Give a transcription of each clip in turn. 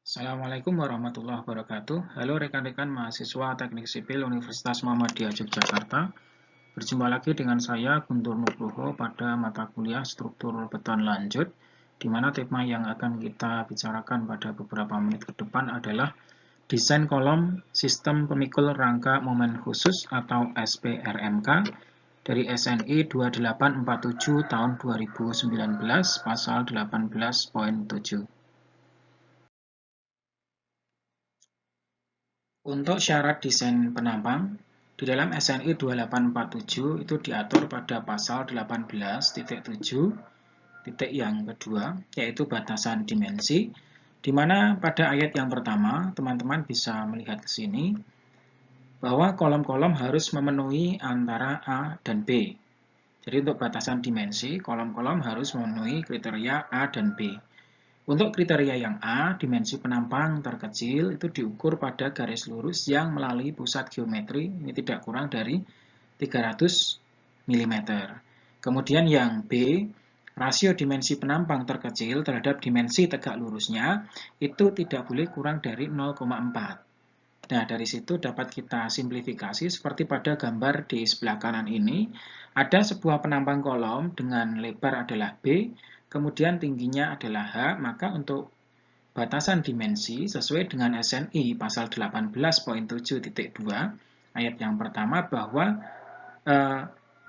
Assalamualaikum warahmatullahi wabarakatuh. Halo rekan-rekan mahasiswa Teknik Sipil Universitas Muhammadiyah Yogyakarta. Berjumpa lagi dengan saya Guntur Nugroho pada mata kuliah Struktur Beton Lanjut, di mana tema yang akan kita bicarakan pada beberapa menit ke depan adalah desain kolom sistem pemikul rangka momen khusus atau SPRMK dari SNI 2847 tahun 2019 pasal 18.7. Untuk syarat desain penampang, di dalam SNI 2847 itu diatur pada pasal 18.7 titik yang kedua, yaitu batasan dimensi, di mana pada ayat yang pertama, teman-teman bisa melihat ke sini, bahwa kolom-kolom harus memenuhi antara A dan B. Jadi untuk batasan dimensi, kolom-kolom harus memenuhi kriteria A dan B. Untuk kriteria yang A, dimensi penampang terkecil itu diukur pada garis lurus yang melalui pusat geometri, ini tidak kurang dari 300 mm. Kemudian yang B, rasio dimensi penampang terkecil terhadap dimensi tegak lurusnya itu tidak boleh kurang dari 0,4. Nah, dari situ dapat kita simplifikasi seperti pada gambar di sebelah kanan ini, ada sebuah penampang kolom dengan lebar adalah B, kemudian tingginya adalah H, maka untuk batasan dimensi sesuai dengan SNI pasal 18.7.2 ayat yang pertama bahwa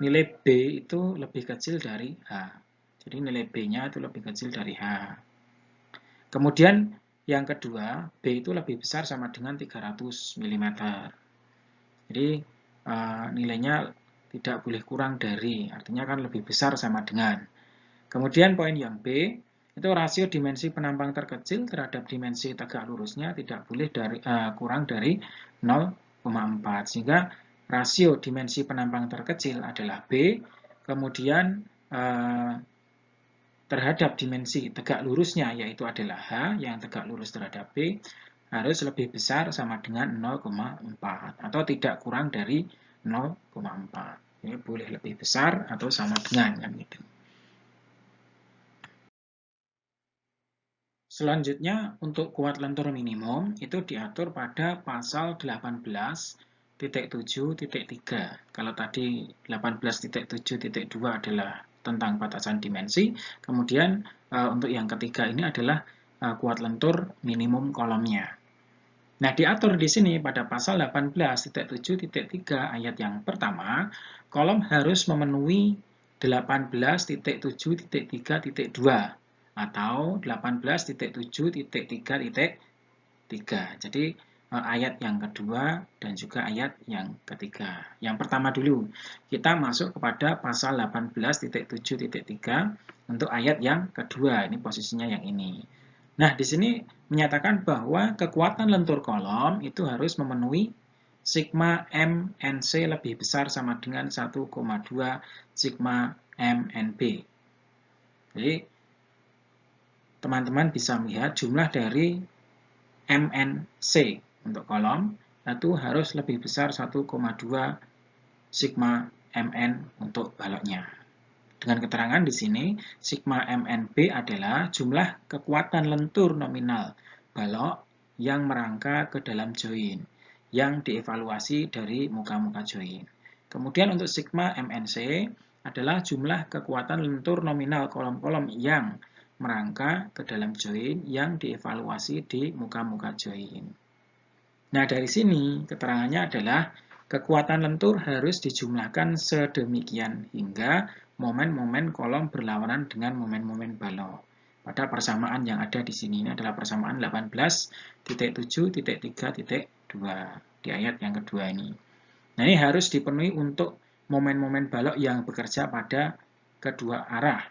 nilai B itu lebih kecil dari H. Jadi nilai B-nya itu lebih kecil dari H. Kemudian yang kedua, B itu lebih besar sama dengan 300 mm. Jadi nilainya tidak boleh kurang dari, artinya kan lebih besar sama dengan. Kemudian poin yang B, itu rasio dimensi penampang terkecil terhadap dimensi tegak lurusnya tidak boleh kurang dari 0,4. Sehingga rasio dimensi penampang terkecil adalah B, kemudian terhadap dimensi tegak lurusnya yaitu adalah H, yang tegak lurus terhadap B, harus lebih besar sama dengan 0,4 atau tidak kurang dari 0,4. Ini boleh lebih besar atau sama dengan kan gitu. Selanjutnya, untuk kuat lentur minimum itu diatur pada pasal 18.7.3. Kalau tadi 18.7.2 adalah tentang batasan dimensi, kemudian untuk yang ketiga ini adalah kuat lentur minimum kolomnya. Nah, diatur di sini pada pasal 18.7.3 ayat yang pertama, kolom harus memenuhi 18.7.3.2 atau 18.7.3.3. Jadi ayat yang kedua dan juga ayat yang ketiga. Yang pertama dulu, kita masuk kepada pasal 18.7.3 untuk ayat yang kedua. Ini posisinya yang ini. Nah, di sini menyatakan bahwa kekuatan lentur kolom itu harus memenuhi sigma MNC lebih besar sama dengan 1,2 sigma MNB. Jadi, teman-teman bisa melihat jumlah dari MNC untuk kolom itu harus lebih besar 1,2 sigma MN untuk baloknya. Dengan keterangan di sini, sigma MNB adalah jumlah kekuatan lentur nominal balok yang merangka ke dalam join, yang dievaluasi dari muka-muka join. Kemudian untuk sigma MNC adalah jumlah kekuatan lentur nominal kolom-kolom yang merangka ke dalam join yang dievaluasi di muka-muka join. Nah, dari sini keterangannya adalah kekuatan lentur harus dijumlahkan sedemikian hingga momen-momen kolom berlawanan dengan momen-momen balok. Pada persamaan yang ada di sini ini adalah persamaan 18.7.3.2 di ayat yang kedua ini. Nah, ini harus dipenuhi untuk momen-momen balok yang bekerja pada kedua arah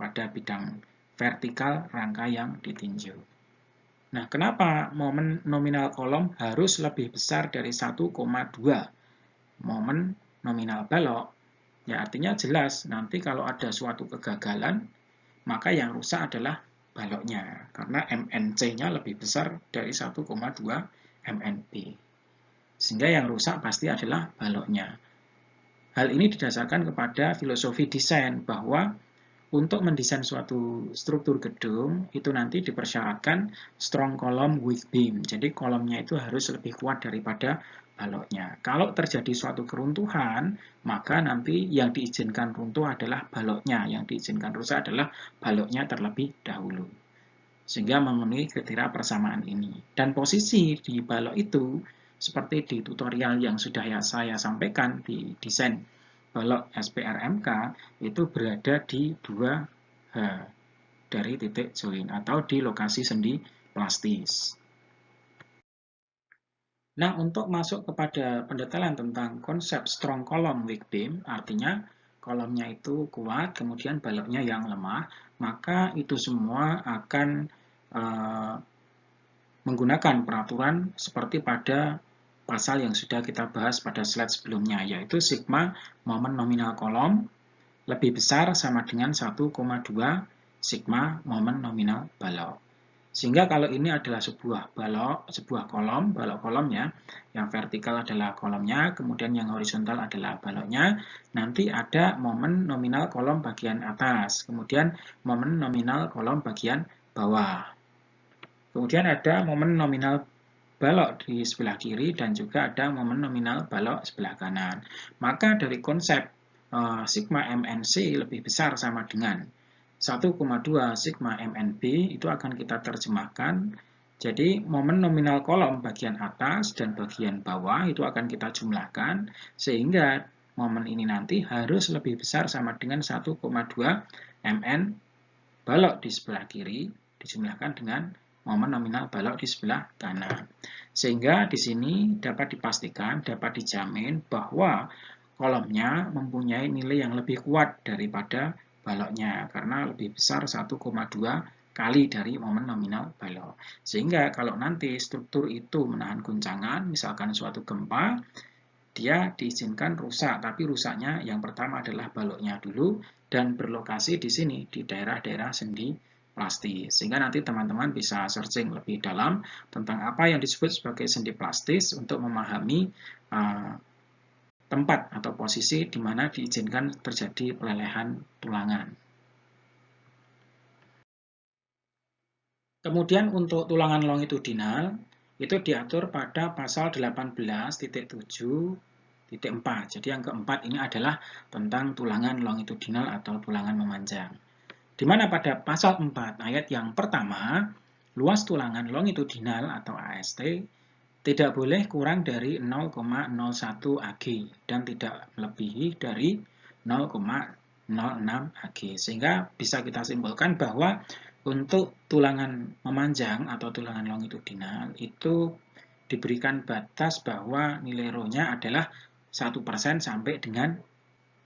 pada bidang vertikal rangka yang ditinjau. Nah, kenapa momen nominal kolom harus lebih besar dari 1,2 momen nominal balok? Ya, artinya jelas nanti kalau ada suatu kegagalan, maka yang rusak adalah baloknya, karena MNC-nya lebih besar dari 1,2 MNB. Sehingga yang rusak pasti adalah baloknya. Hal ini didasarkan kepada filosofi desain bahwa untuk mendesain suatu struktur gedung, itu nanti dipersyaratkan strong column weak beam. Jadi kolomnya itu harus lebih kuat daripada baloknya. Kalau terjadi suatu keruntuhan, maka nanti yang diizinkan runtuh adalah baloknya. Yang diizinkan rusak adalah baloknya terlebih dahulu. Sehingga memenuhi kriteria persamaan ini. Dan posisi di balok itu, seperti di tutorial yang sudah saya sampaikan di desain balok SPRMK, itu berada di 2H dari titik join atau di lokasi sendi plastis. Nah, untuk masuk kepada pendetailan tentang konsep strong column weak beam, artinya kolomnya itu kuat, kemudian baloknya yang lemah, maka itu semua akan menggunakan peraturan seperti pada pasal yang sudah kita bahas pada slide sebelumnya, yaitu sigma momen nominal kolom lebih besar sama dengan 1,2 sigma momen nominal balok. Sehingga kalau ini adalah sebuah kolom ya, yang vertikal adalah kolomnya, kemudian yang horizontal adalah baloknya, nanti ada momen nominal kolom bagian atas, kemudian momen nominal kolom bagian bawah. Kemudian ada momen nominal balok di sebelah kiri dan juga ada momen nominal balok sebelah kanan. Maka dari konsep sigma MNC lebih besar sama dengan 1,2 sigma MNB itu akan kita terjemahkan. Jadi momen nominal kolom bagian atas dan bagian bawah itu akan kita jumlahkan sehingga momen ini nanti harus lebih besar sama dengan 1,2 MN balok di sebelah kiri dijumlahkan dengan momen nominal balok di sebelah kanan. Sehingga di sini dapat dipastikan, dapat dijamin bahwa kolomnya mempunyai nilai yang lebih kuat daripada baloknya karena lebih besar 1,2 kali dari momen nominal balok. Sehingga kalau nanti struktur itu menahan guncangan, misalkan suatu gempa, dia diizinkan rusak, tapi rusaknya yang pertama adalah baloknya dulu dan berlokasi di sini di daerah-daerah sendi plastis. Sehingga nanti teman-teman bisa searching lebih dalam tentang apa yang disebut sebagai sendi plastis untuk memahami tempat atau posisi di mana diizinkan terjadi pelelehan tulangan. Kemudian untuk tulangan longitudinal itu diatur pada pasal 18.7.4. Jadi yang keempat ini adalah tentang tulangan longitudinal atau tulangan memanjang. Di mana pada pasal 4 ayat yang pertama, luas tulangan longitudinal atau AST tidak boleh kurang dari 0,01 Ag dan tidak melebihi dari 0,06 Ag. Sehingga bisa kita simpulkan bahwa untuk tulangan memanjang atau tulangan longitudinal itu diberikan batas bahwa nilai ρ-nya adalah 1% sampai dengan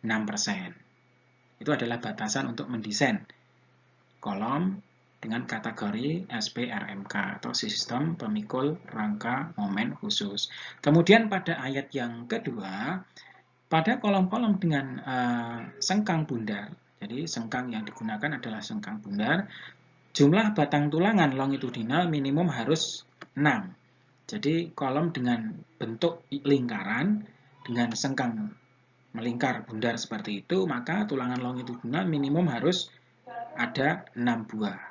6%. Itu adalah batasan untuk mendesain kolom dengan kategori SPRMK atau sistem pemikul rangka momen khusus. Kemudian pada ayat yang kedua, pada kolom-kolom dengan sengkang bundar, jadi sengkang yang digunakan adalah sengkang bundar, jumlah batang tulangan longitudinal minimum harus 6. Jadi kolom dengan bentuk lingkaran dengan sengkang melingkar bundar seperti itu, maka tulangan longitudinal minimum harus ada 6 buah.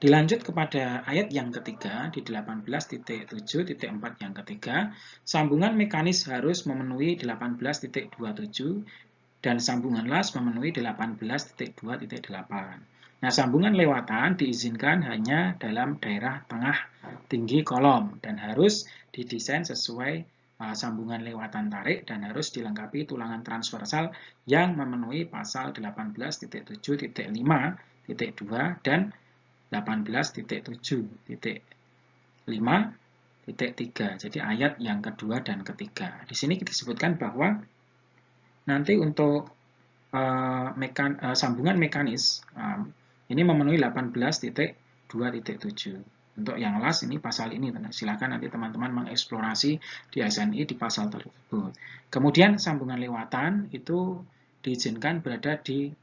Dilanjut kepada ayat yang ketiga di 18.7.4 yang ketiga, sambungan mekanis harus memenuhi 18.27 dan sambungan las memenuhi 18.2.8. Nah, sambungan lewatan diizinkan hanya dalam daerah tengah tinggi kolom dan harus didesain sesuai sambungan lewatan tarik dan harus dilengkapi tulangan transversal yang memenuhi pasal 18.7.5.2 dan 18.7.5.3. Jadi ayat yang kedua dan ketiga. Di sini disebutkan bahwa nanti untuk sambungan mekanis ini memenuhi 18.2.7. Untuk yang las ini pasal ini, silakan nanti teman-teman mengeksplorasi di SNI di pasal tersebut. Kemudian sambungan lewatan itu diizinkan berada di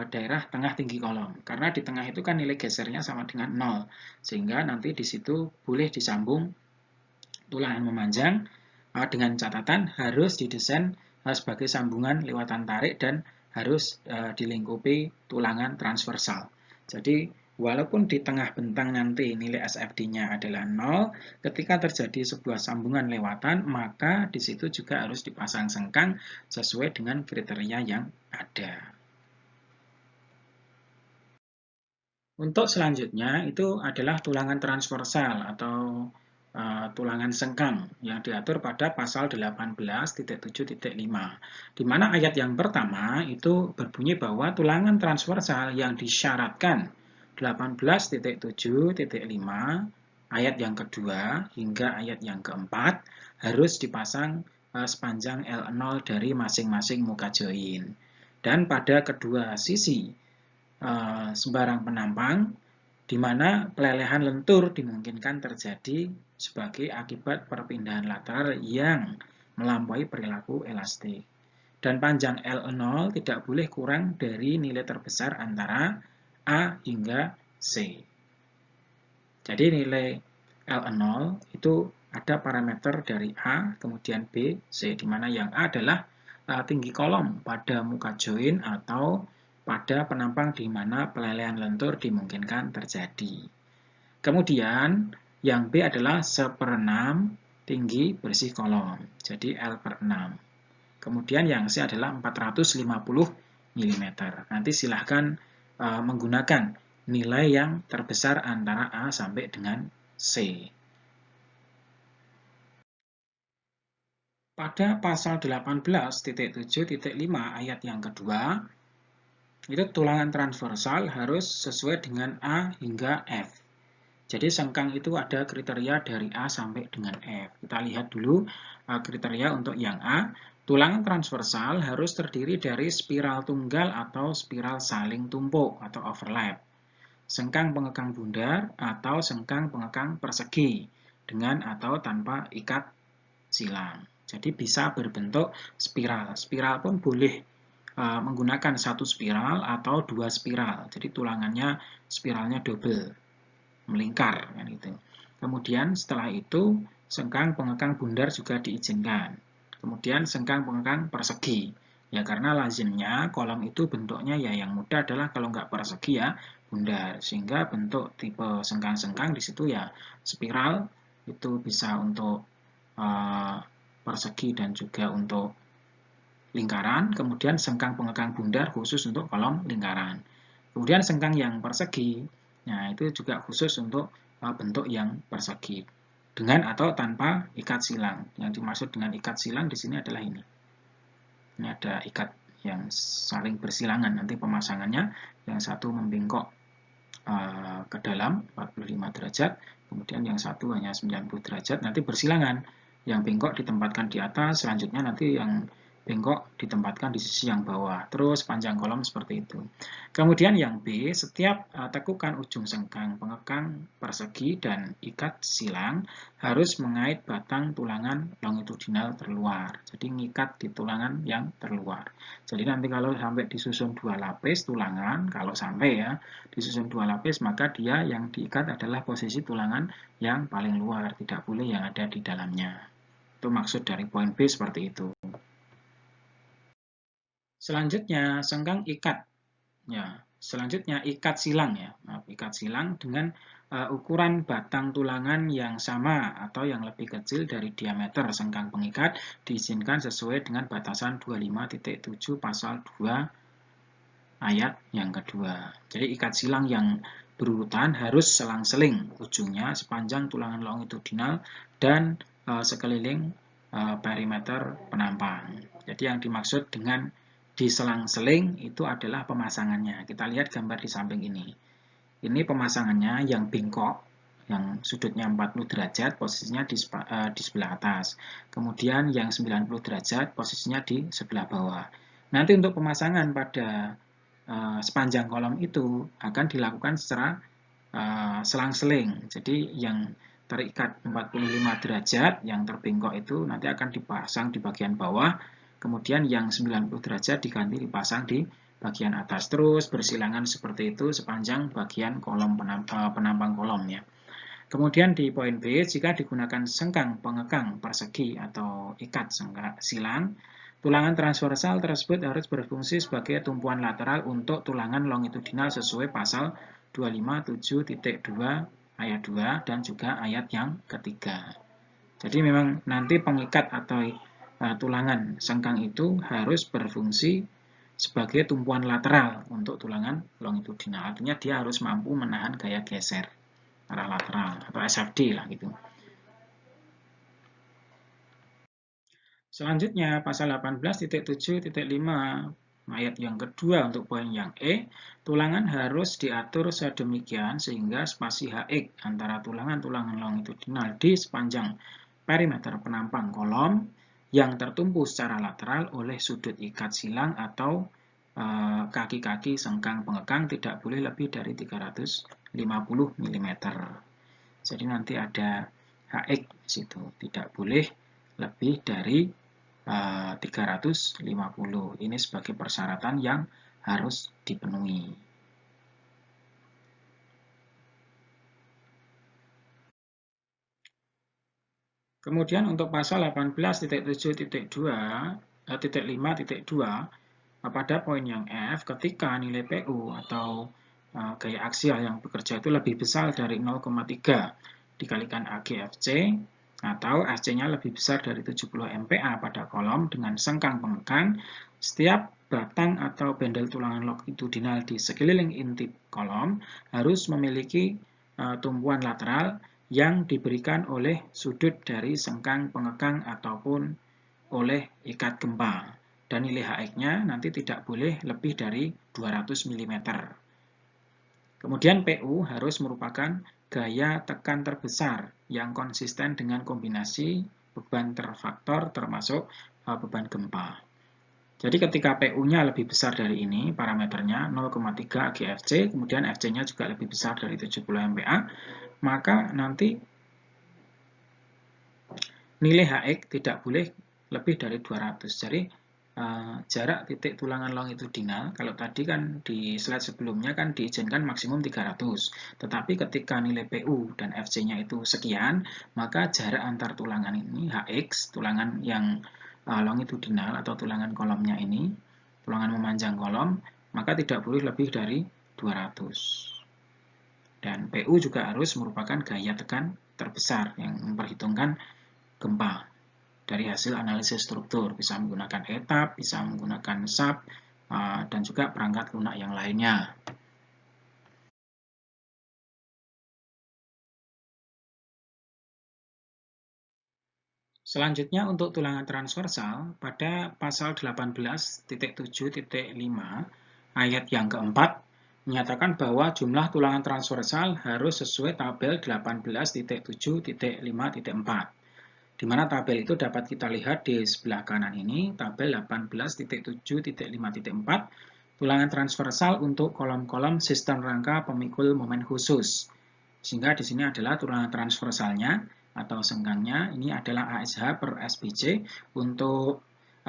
daerah tengah tinggi kolom. Karena di tengah itu kan nilai gesernya sama dengan 0. Sehingga nanti di situ boleh disambung tulangan memanjang dengan catatan harus didesain sebagai sambungan lewatan tarik dan harus dilingkupi tulangan transversal. Jadi walaupun di tengah bentang nanti nilai SFD-nya adalah 0, ketika terjadi sebuah sambungan lewatan, maka di situ juga harus dipasang sengkang sesuai dengan kriteria yang ada. Untuk selanjutnya itu adalah tulangan transversal atau tulangan sengkang yang diatur pada pasal 18.7.5, di mana ayat yang pertama itu berbunyi bahwa tulangan transversal yang disyaratkan 18.7.5 ayat yang kedua hingga ayat yang keempat harus dipasang sepanjang L0 dari masing-masing muka join. Dan pada kedua sisi sembarang penampang, di mana pelelehan lentur dimungkinkan terjadi sebagai akibat perpindahan lateral yang melampaui perilaku elastik. Dan panjang L0 tidak boleh kurang dari nilai terbesar antara A hingga C. Jadi nilai L0 itu ada parameter dari A, kemudian B, C, di mana yang A adalah tinggi kolom pada muka join atau pada penampang di mana pelelehan lentur dimungkinkan terjadi. Kemudian yang B adalah 1/6 tinggi bersih kolom, jadi L/6. Kemudian yang C adalah 450 mm. Nanti silahkan menggunakan nilai yang terbesar antara A sampai dengan C. Pada pasal 18.7.5 ayat yang kedua, itu tulangan transversal harus sesuai dengan A hingga F. Jadi sengkang itu ada kriteria dari A sampai dengan F. Kita lihat dulu kriteria untuk yang A. Tulangan transversal harus terdiri dari spiral tunggal atau spiral saling tumpuk atau overlap. Sengkang pengekang bundar atau sengkang pengekang persegi dengan atau tanpa ikat silang. Jadi bisa berbentuk spiral. Spiral pun boleh menggunakan satu spiral atau dua spiral. Jadi tulangannya spiralnya double, melingkar kan itu. Kemudian setelah itu sengkang pengekang bundar juga diizinkan. Kemudian sengkang pengekang persegi. Ya karena lazimnya kolom itu bentuknya ya yang mudah adalah kalau nggak persegi ya bundar. Sehingga bentuk tipe sengkang-sengkang di situ ya spiral itu bisa untuk persegi dan juga untuk lingkaran, kemudian sengkang pengekang bundar khusus untuk kolom lingkaran. Kemudian sengkang yang persegi, nah itu juga khusus untuk bentuk yang persegi. Dengan atau tanpa ikat silang. Yang dimaksud dengan ikat silang di sini adalah ini. Ini ada ikat yang saling bersilangan. Nanti pemasangannya yang satu membengkok ke dalam 45 derajat, kemudian yang satu hanya 90 derajat, nanti bersilangan. Yang bengkok ditempatkan di atas, selanjutnya nanti yang bengkok ditempatkan di sisi yang bawah, terus panjang kolom seperti itu. Kemudian yang B, setiap tekukan ujung sengkang pengekang persegi dan ikat silang harus mengait batang tulangan longitudinal terluar. Jadi ngikat di tulangan yang terluar. Jadi nanti kalau sampai disusun dua lapis tulangan, kalau sampai ya disusun dua lapis, maka dia yang diikat adalah posisi tulangan yang paling luar, tidak boleh yang ada di dalamnya. Itu maksud dari poin B seperti itu. Selanjutnya, sengkang ikat. Ya, selanjutnya ikat silang ya. Ikat silang dengan ukuran batang tulangan yang sama atau yang lebih kecil dari diameter sengkang pengikat diizinkan sesuai dengan batasan 25.7 pasal 2 ayat yang kedua. Jadi ikat silang yang berurutan harus selang-seling ujungnya sepanjang tulangan longitudinal dan sekeliling perimeter penampang. Jadi yang dimaksud dengan diselang-seling itu adalah pemasangannya. Kita lihat gambar di samping ini. Ini pemasangannya yang bengkok, yang sudutnya 40 derajat, posisinya di sebelah atas. Kemudian yang 90 derajat, posisinya di sebelah bawah. Nanti untuk pemasangan pada sepanjang kolom itu akan dilakukan secara selang-seling. Jadi yang terikat 45 derajat, yang terbengkok itu nanti akan dipasang di bagian bawah. Kemudian yang 90 derajat diganti dipasang di bagian atas. Terus bersilangan seperti itu sepanjang bagian kolom penampang kolom ya. Kemudian di poin B, jika digunakan sengkang pengekang persegi atau ikat silang, Tulangan transversal tersebut harus berfungsi sebagai tumpuan lateral untuk tulangan longitudinal sesuai pasal 257.2 ayat 2 dan juga ayat yang ketiga. Jadi memang nanti pengikat atau tulangan sengkang itu harus berfungsi sebagai tumpuan lateral untuk tulangan longitudinal. Artinya dia harus mampu menahan gaya geser arah lateral atau SFD lah gitu. Selanjutnya, pasal 18.7.5 ayat yang kedua untuk poin yang E, tulangan harus diatur sedemikian sehingga spasi HX antara tulangan-tulangan longitudinal di sepanjang perimeter penampang kolom yang tertumpu secara lateral oleh sudut ikat silang atau kaki-kaki sengkang pengekang tidak boleh lebih dari 350 mm. Jadi nanti ada HX di situ, tidak boleh lebih dari 350. Ini sebagai persyaratan yang harus dipenuhi. Kemudian untuk pasal 18.7.2.5.2 pada poin yang F, ketika nilai PU atau gaya aksial yang bekerja itu lebih besar dari 0,3 dikalikan AGFC atau FC-nya lebih besar dari 70 MPa pada kolom dengan sengkang pengekang, setiap batang atau bendel tulangan longitudinal di sekeliling inti kolom harus memiliki tumpuan lateral yang diberikan oleh sudut dari sengkang pengekang ataupun oleh ikat gempa. Dan nilai HX-nya nanti tidak boleh lebih dari 200 mm. Kemudian PU harus merupakan gaya tekan terbesar yang konsisten dengan kombinasi beban terfaktor termasuk beban gempa. Jadi ketika PU-nya lebih besar dari ini, parameternya 0,3 AGFC, kemudian FC-nya juga lebih besar dari 70 MPa, maka nanti nilai HX tidak boleh lebih dari 200. Jadi jarak titik tulangan longitudinal, kalau tadi kan di slide sebelumnya kan diizinkan maksimum 300. Tetapi ketika nilai PU dan FC-nya itu sekian, maka jarak antar tulangan ini, HX, tulangan yang longitudinal atau tulangan kolomnya ini, tulangan memanjang kolom, maka tidak boleh lebih dari 200. Dan PU juga harus merupakan gaya tekan terbesar yang memperhitungkan gempa. Dari hasil analisis struktur, bisa menggunakan etap, bisa menggunakan SAP, dan juga perangkat lunak yang lainnya. Selanjutnya untuk tulangan transversal, pada pasal 18.7.5 ayat yang keempat, menyatakan bahwa jumlah tulangan transversal harus sesuai tabel 18.7.5.4. Di mana tabel itu dapat kita lihat di sebelah kanan ini, tabel 18.7.5.4, tulangan transversal untuk kolom-kolom sistem rangka pemikul momen khusus. Sehingga di sini adalah tulangan transversalnya atau sengkangnya, ini adalah ASH per SBC untuk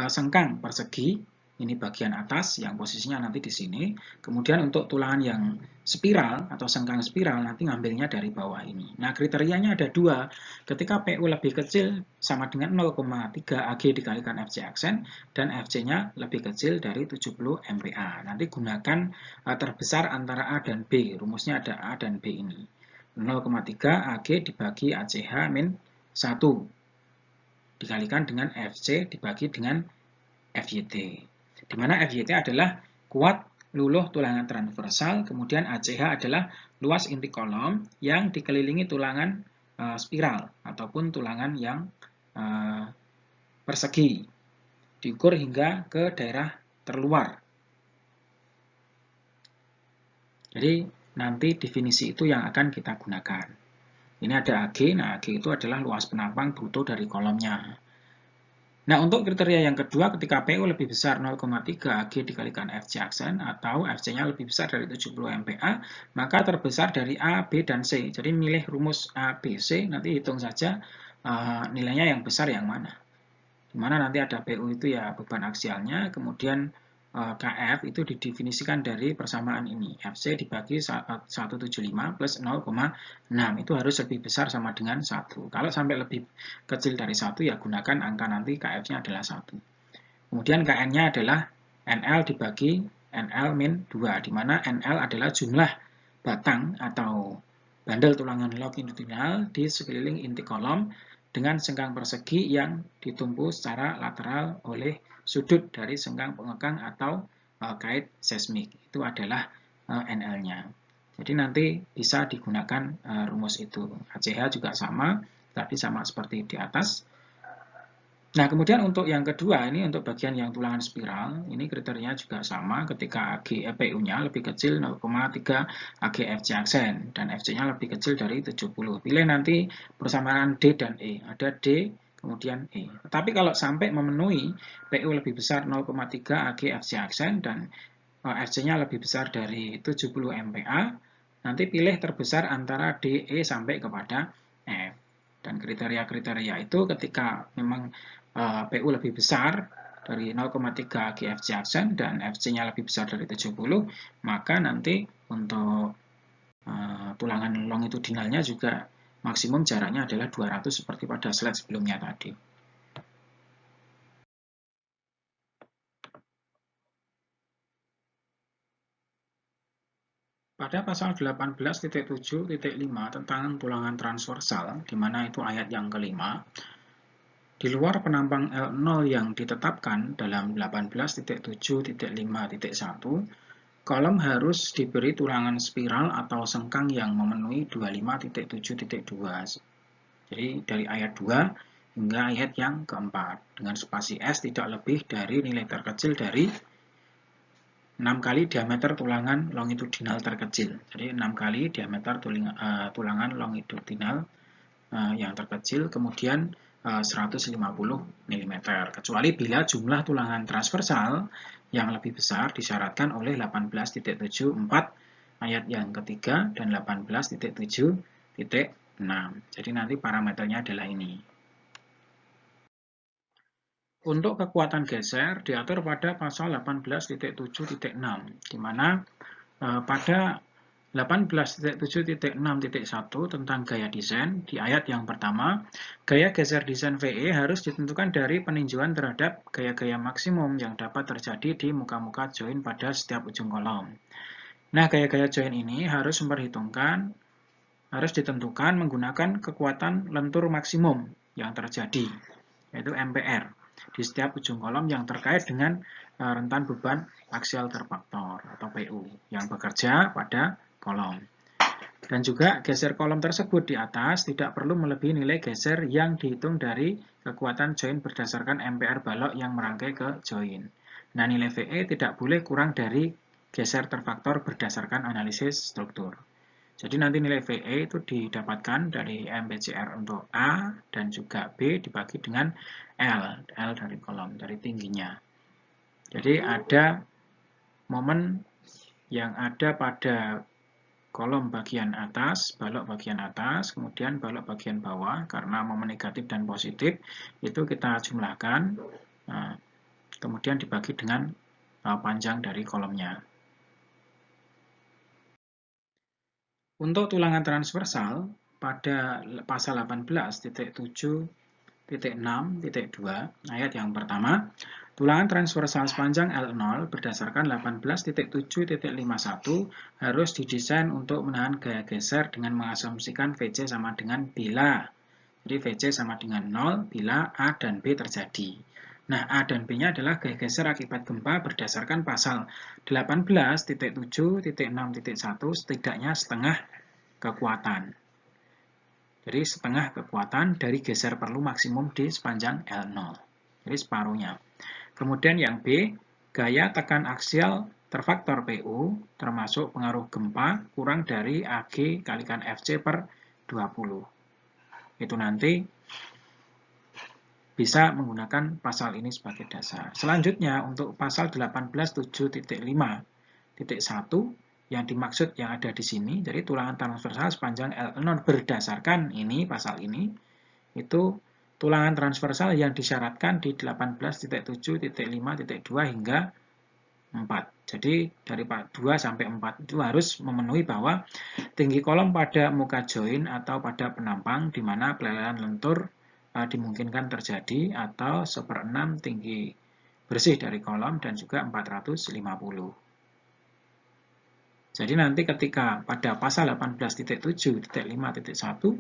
sengkang persegi. Ini bagian atas yang posisinya nanti di sini. Kemudian untuk tulangan yang spiral atau sengkang spiral nanti ngambilnya dari bawah ini. Nah, kriterianya ada dua. Ketika PU lebih kecil sama dengan 0,3 AG dikalikan FC aksen dan FC-nya lebih kecil dari 70 MPa. Nanti gunakan terbesar antara A dan B. Rumusnya ada A dan B ini. 0,3 AG dibagi ACH min 1 dikalikan dengan FC dibagi dengan FYT. Di mana FYT adalah kuat luluh tulangan transversal, kemudian ACH adalah luas inti kolom yang dikelilingi tulangan spiral ataupun tulangan yang persegi, diukur hingga ke daerah terluar. Jadi nanti definisi itu yang akan kita gunakan. Ini ada AG, nah AG itu adalah luas penampang bruto dari kolomnya. Nah, untuk kriteria yang kedua, ketika PU lebih besar 0,3 AG dikalikan FC aksen atau FC-nya lebih besar dari 70 MPa, maka terbesar dari A, B, dan C. Jadi milih rumus A, B, C, nanti hitung saja nilainya yang besar yang mana. Dimana nanti ada PU itu ya beban aksialnya, kemudian KF itu didefinisikan dari persamaan ini. FC dibagi 175 plus 0,6 itu harus lebih besar sama dengan 1. Kalau sampai lebih kecil dari 1 ya gunakan angka nanti KF-nya adalah 1. Kemudian KN-nya adalah NL dibagi NL-2, di mana NL adalah jumlah batang atau bandel tulangan longitudinal di sekeliling inti kolom dengan sengkang persegi yang ditumpu secara lateral oleh sudut dari sengkang pengekang atau kait seismik. Itu adalah NL-nya. Jadi nanti bisa digunakan rumus itu. ACH juga sama, tapi sama seperti di atas. Nah, kemudian untuk yang kedua, ini untuk bagian yang tulangan spiral, ini kriterianya juga sama ketika PU-nya lebih kecil 0,3 AGFC aksen, dan FC-nya lebih kecil dari 70. Pilih nanti persamaan D dan E. Ada D, kemudian E. Tetapi kalau sampai memenuhi PU lebih besar 0,3 AGFC aksen, dan FC-nya lebih besar dari 70 MPa, nanti pilih terbesar antara D, E sampai kepada F. Dan kriteria-kriteria itu ketika memang PU lebih besar dari 0,3 GFC aksen dan FC-nya lebih besar dari 70, maka nanti untuk tulangan longitudinalnya juga maksimum jaraknya adalah 200 seperti pada slide sebelumnya tadi. Pada pasal 18.7.5 tentang tulangan transversal, di mana itu ayat yang kelima, di luar penampang L0 yang ditetapkan dalam 18.7.5.1, kolom harus diberi tulangan spiral atau sengkang yang memenuhi 25.7.2. Jadi dari ayat 2 hingga ayat yang keempat, dengan spasi S tidak lebih dari nilai terkecil dari 6 kali diameter tulangan longitudinal terkecil. Jadi 6 kali diameter tulangan longitudinal yang terkecil, kemudian 150 mm, kecuali bila jumlah tulangan transversal yang lebih besar disyaratkan oleh 18.7.4 ayat yang ketiga dan 18.7.6. Jadi nanti parameternya adalah ini. Untuk kekuatan geser diatur pada pasal 18.7.6, di mana pada 18.7.6.1 tentang gaya desain, di ayat yang pertama, gaya geser desain VE harus ditentukan dari peninjauan terhadap gaya-gaya maksimum yang dapat terjadi di muka-muka join pada setiap ujung kolom. Nah, gaya-gaya join ini harus ditentukan menggunakan kekuatan lentur maksimum yang terjadi, yaitu MPR, di setiap ujung kolom yang terkait dengan rentan beban aksial terfaktor atau PU yang bekerja pada kolom. Dan juga geser kolom tersebut di atas tidak perlu melebihi nilai geser yang dihitung dari kekuatan join berdasarkan MPR balok yang merangkai ke join. Nah, nilai VE tidak boleh kurang dari geser terfaktor berdasarkan analisis struktur. Jadi nanti nilai VE itu didapatkan dari MPCR untuk A dan juga B dibagi dengan L dari kolom, dari tingginya. Jadi ada momen yang ada pada kolom bagian atas, balok bagian atas, kemudian balok bagian bawah, karena momen negatif dan positif, itu kita jumlahkan, kemudian dibagi dengan panjang dari kolomnya. Untuk tulangan transversal, pada pasal 18.7.6.2, ayat yang pertama, tulangan transversal sepanjang L0 berdasarkan 18.7.51 harus didesain untuk menahan gaya geser dengan mengasumsikan VC sama dengan bila. Jadi VC sama dengan 0 bila A dan B terjadi. Nah, A dan B-nya adalah gaya geser akibat gempa berdasarkan pasal 18.7.6.1 setidaknya setengah kekuatan. Jadi setengah kekuatan dari geser perlu maksimum di sepanjang L0. Jadi separuhnya. Kemudian yang B, gaya tekan aksial terfaktor PU termasuk pengaruh gempa kurang dari AG kalikan FC per 20. Itu nanti bisa menggunakan pasal ini sebagai dasar. Selanjutnya untuk pasal 18.7.5.1 yang dimaksud yang ada di sini, jadi tulangan transversal sepanjang L0 berdasarkan ini, pasal ini, itu tulangan transversal yang disyaratkan di 18.7.5.2 hingga 4. Jadi dari 2 sampai 4 itu harus memenuhi bahwa tinggi kolom pada muka join atau pada penampang di mana pelelehan lentur dimungkinkan terjadi atau 1/6 tinggi bersih dari kolom dan juga 450. Jadi nanti ketika pada pasal 18.7.5.1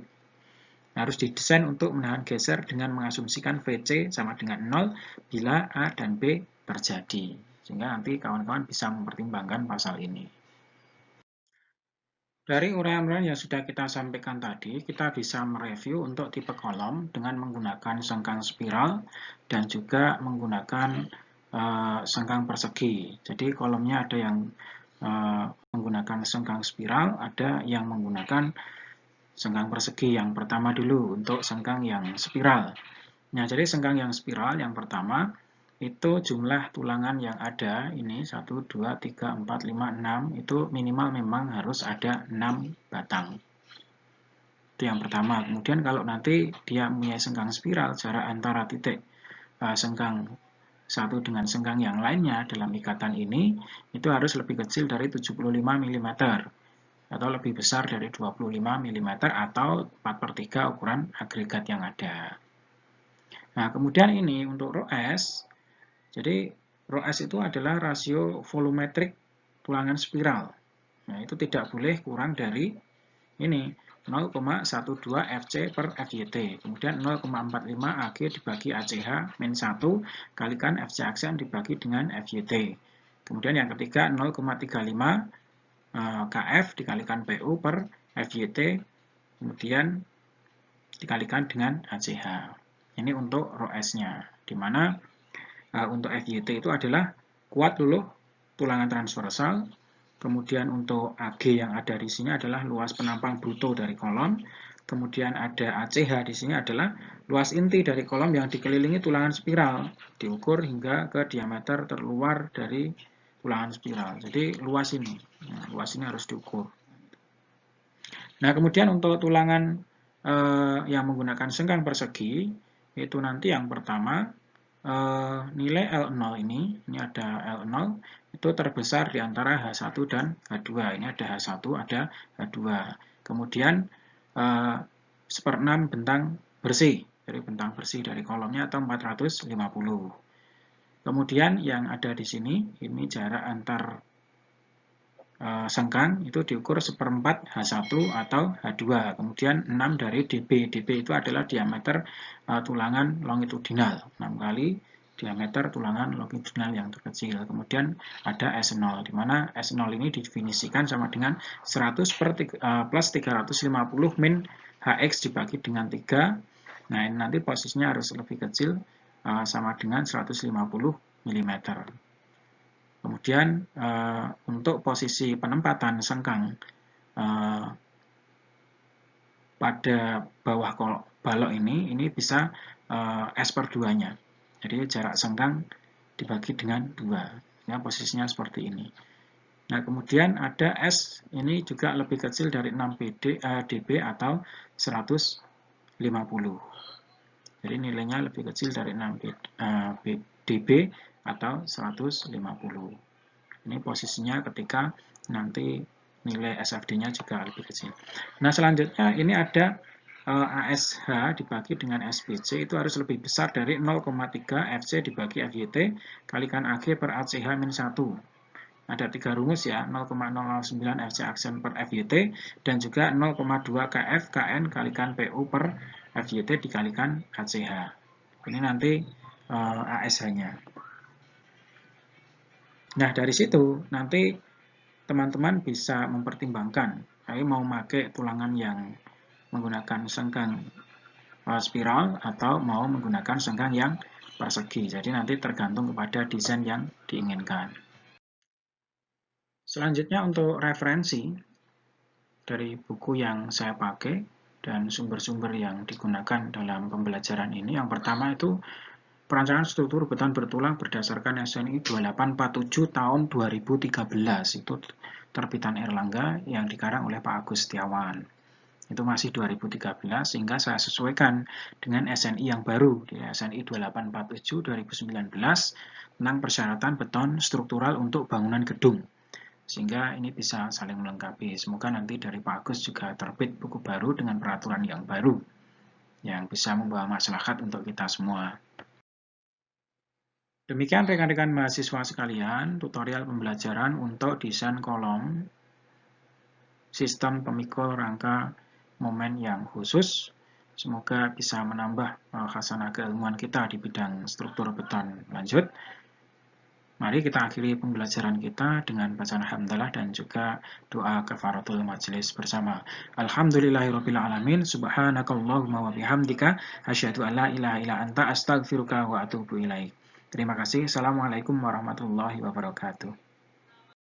harus didesain untuk menahan geser dengan mengasumsikan VC sama dengan 0 bila A dan B terjadi. Sehingga nanti kawan-kawan bisa mempertimbangkan pasal ini. Dari uraian-uraian yang sudah kita sampaikan tadi, kita bisa mereview untuk tipe kolom dengan menggunakan sengkang spiral dan juga menggunakan sengkang persegi. Jadi kolomnya ada yang menggunakan sengkang spiral, ada yang menggunakan sengkang persegi. Yang pertama dulu untuk sengkang yang spiral. Nah, jadi sengkang yang spiral yang pertama itu jumlah tulangan yang ada ini 1, 2, 3, 4, 5, 6 itu minimal memang harus ada 6 batang. Itu yang pertama. Kemudian kalau nanti dia mempunyai sengkang spiral, jarak antara titik sengkang satu dengan sengkang yang lainnya dalam ikatan ini itu harus lebih kecil dari 75 mm atau lebih besar dari 25 mm atau 4/3 ukuran agregat yang ada. Nah, kemudian ini untuk ρ S, jadi ρ S itu adalah rasio volumetrik tulangan spiral. Nah, itu tidak boleh kurang dari ini 0,12 FC per FYT. Kemudian 0,45 AG dibagi ACH min 1 kalikan FC aksen dibagi dengan FYT. Kemudian yang ketiga 0,35 KF dikalikan PU per FYT. Kemudian dikalikan dengan ACH. Ini untuk ρ S-nya, di mana untuk FYT itu adalah kuat luluh tulangan transversal, kemudian untuk AG yang ada di sini adalah luas penampang bruto dari kolom, kemudian ada ACH di sini adalah luas inti dari kolom yang dikelilingi tulangan spiral, diukur hingga ke diameter terluar dari tulangan spiral. Jadi luas ini harus diukur. Nah, kemudian untuk tulangan yang menggunakan sengkang persegi, yaitu nanti yang pertama nilai L0 ini ada L0 itu terbesar di antara H1 dan H2. Ini ada H1, ada H2. Kemudian 1/6 bentang bersih, dari bentang bersih dari kolomnya atau 450. Kemudian yang ada di sini, ini jarak antar sengkang itu diukur 1/4 H1 atau H2. Kemudian 6 dari dB. dB itu adalah diameter tulangan longitudinal. 6 kali diameter tulangan longitudinal yang terkecil. Kemudian ada S0, di mana S0 ini didefinisikan sama dengan 100 plus 350 min HX dibagi dengan 3. Nah, ini nanti posisinya harus lebih kecil sama dengan 150 mm. Kemudian untuk posisi penempatan sengkang pada bawah balok ini bisa S/2-nya. Jadi jarak sengkang dibagi dengan 2. Ya, posisinya seperti ini. Nah, kemudian ada S, ini juga lebih kecil dari 6 dB atau 150. Jadi nilainya lebih kecil dari 6 dB atau 150. Ini posisinya ketika nanti nilai SFD-nya juga lebih kecil. Nah, selanjutnya ini ada ASH dibagi dengan SPC itu harus lebih besar dari 0,3 FC dibagi FYT kalikan AG per ACH min 1. Ada 3 rumus ya, 0,009 FC aksen per FYT dan juga 0,2 KF KN kalikan PU per FYT dikalikan ACH. Ini nanti ASH-nya. Nah, dari situ nanti teman-teman bisa mempertimbangkan, mau pakai tulangan yang menggunakan sengkang spiral atau mau menggunakan sengkang yang persegi. Jadi nanti tergantung kepada desain yang diinginkan. Selanjutnya untuk referensi dari buku yang saya pakai dan sumber-sumber yang digunakan dalam pembelajaran ini. Yang pertama itu Perancangan struktur beton bertulang berdasarkan SNI 2847 tahun 2013. Itu terbitan Erlangga yang dikarang oleh Pak Agus Setiawan. Itu masih 2013 sehingga saya sesuaikan dengan SNI yang baru, di SNI 2847 2019 tentang persyaratan beton struktural untuk bangunan gedung. Sehingga ini bisa saling melengkapi. Semoga nanti dari Pak Agus juga terbit buku baru dengan peraturan yang baru yang bisa membawa maslahat untuk kita semua. Demikian rekan-rekan mahasiswa sekalian, tutorial pembelajaran untuk desain kolom sistem pemikul rangka momen yang khusus. Semoga bisa menambah khasanah keilmuan kita di bidang struktur beton. Lanjut. Mari kita akhiri pembelajaran kita dengan bacaan hamdalah dan juga doa kafaratul majelis bersama. Alhamdulillahirrabbilalamin, subhanakallahumma wa bihamdika, asyhadu an la ilaha illa anta, astaghfiruka wa atubu ilaik. Terima kasih. Assalamualaikum warahmatullahi wabarakatuh.